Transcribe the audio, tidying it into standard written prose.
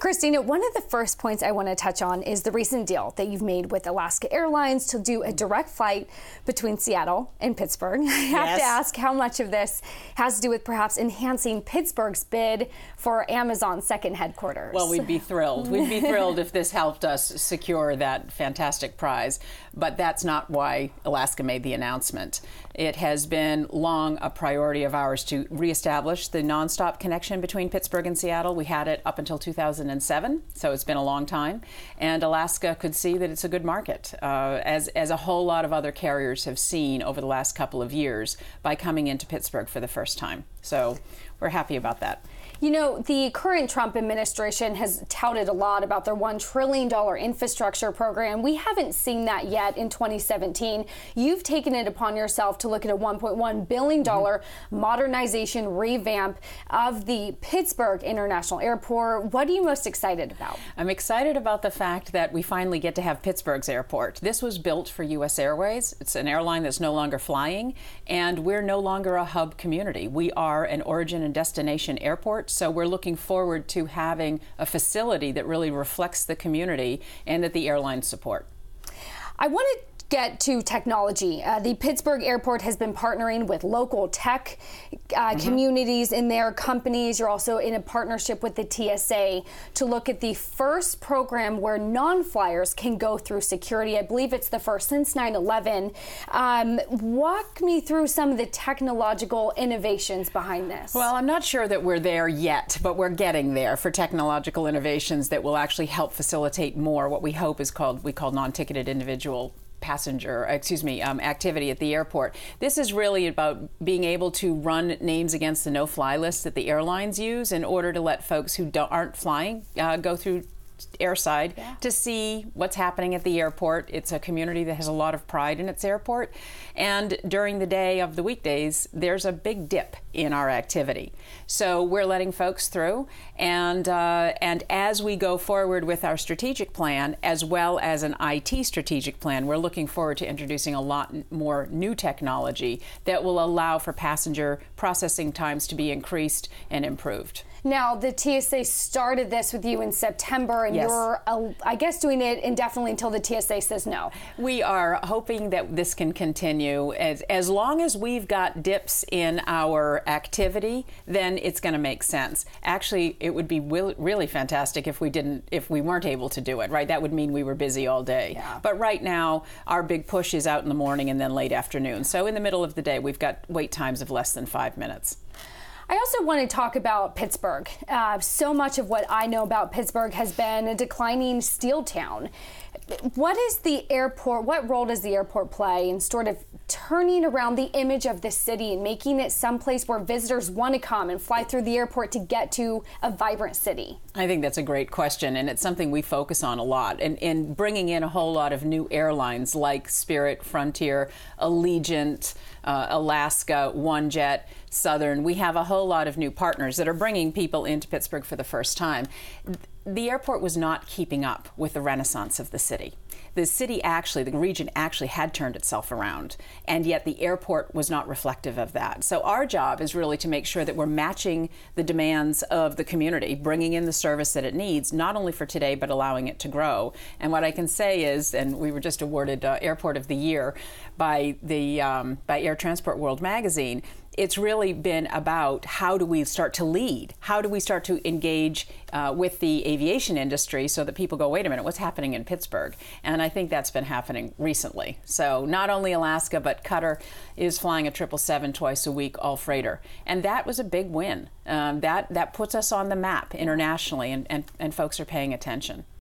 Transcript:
Christina, one of the first points I want to touch on is the recent deal that you've made with Alaska Airlines to do a direct flight between Seattle and Pittsburgh. I have to ask how much of this has to do with perhaps enhancing Pittsburgh's bid for Amazon's second headquarters. Well, we'd be thrilled. We'd be thrilled if this helped us secure that fantastic prize. But that's not why Alaska made the announcement. It has been long a priority of ours to reestablish the nonstop connection between Pittsburgh and Seattle. We had it up until 2007, so it's been a long time. And Alaska could see that it's a good market, as a whole lot of other carriers have seen over the last couple of years by coming into Pittsburgh for the first time. So we're happy about that. You know, the current Trump administration has touted a lot about their $1 trillion infrastructure program. We haven't seen that yet in 2017. You've taken it upon yourself to look at a $1.1 billion modernization revamp of the Pittsburgh International Airport. What are you most excited about? I'm excited about the fact that we finally get to have Pittsburgh's airport. This was built for U.S. Airways. It's an airline that's no longer flying, and we're no longer a hub community. We are an origin and destination airport. So we're looking forward to having a facility that really reflects the community and that the airlines support. I want to get to technology. The Pittsburgh Airport has been partnering with local tech communities in their companies. You're also in a partnership with the TSA to look at the first program where non-flyers can go through security. I believe it's the first since 9/11. Walk me through some of the technological innovations behind this. Well, I'm not sure that we're there yet, but we're getting there for technological innovations that will actually help facilitate more what we hope is called non-ticketed individual activity at the airport. This is really about being able to run names against the no-fly list that the airlines use in order to let folks who aren't flying go through airside to see what's happening at the airport. It's a community that has a lot of pride in its airport. And during the day of the weekdays, there's a big dip in our activity. So we're letting folks through. And as we go forward with our strategic plan, as well as an IT strategic plan, we're looking forward to introducing a lot more new technology that will allow for passenger processing times to be increased and improved. Now, the TSA started this with you in September, and you're, I guess, doing it indefinitely until the TSA says no. We are hoping that this can continue. As long as we've got dips in our activity, then it's going to make sense. Actually, it would be really fantastic if we weren't able to do it, right? That would mean we were busy all day. Yeah. But right now, our big push is out in the morning and then late afternoon. So in the middle of the day, we've got wait times of less than 5 minutes. I also want to talk about Pittsburgh. So much of what I know about Pittsburgh has been a declining steel town. What role does the airport play in sort of turning around the image of the city and making it someplace where visitors want to come and fly through the airport to get to a vibrant city? I think that's a great question, and it's something we focus on a lot. And bringing in a whole lot of new airlines like Spirit, Frontier, Allegiant, Alaska, OneJet, Southern. We have a whole lot of new partners that are bringing people into Pittsburgh for the first time. The airport was not keeping up with the renaissance of the city. The region actually had turned itself around, and yet the airport was not reflective of that. So our job is really to make sure that we're matching the demands of the community, bringing in the service that it needs, not only for today, but allowing it to grow. And what I can say is, and we were just awarded Airport of the Year by Air Transport World magazine, it's really been about how do we start to lead? How do we start to engage with the aviation industry so that people go, wait a minute, what's happening in Pittsburgh? And I think that's been happening recently. So not only Alaska, but Qatar is flying a 777 twice a week, all freighter. And that was a big win. That puts us on the map internationally, and folks are paying attention.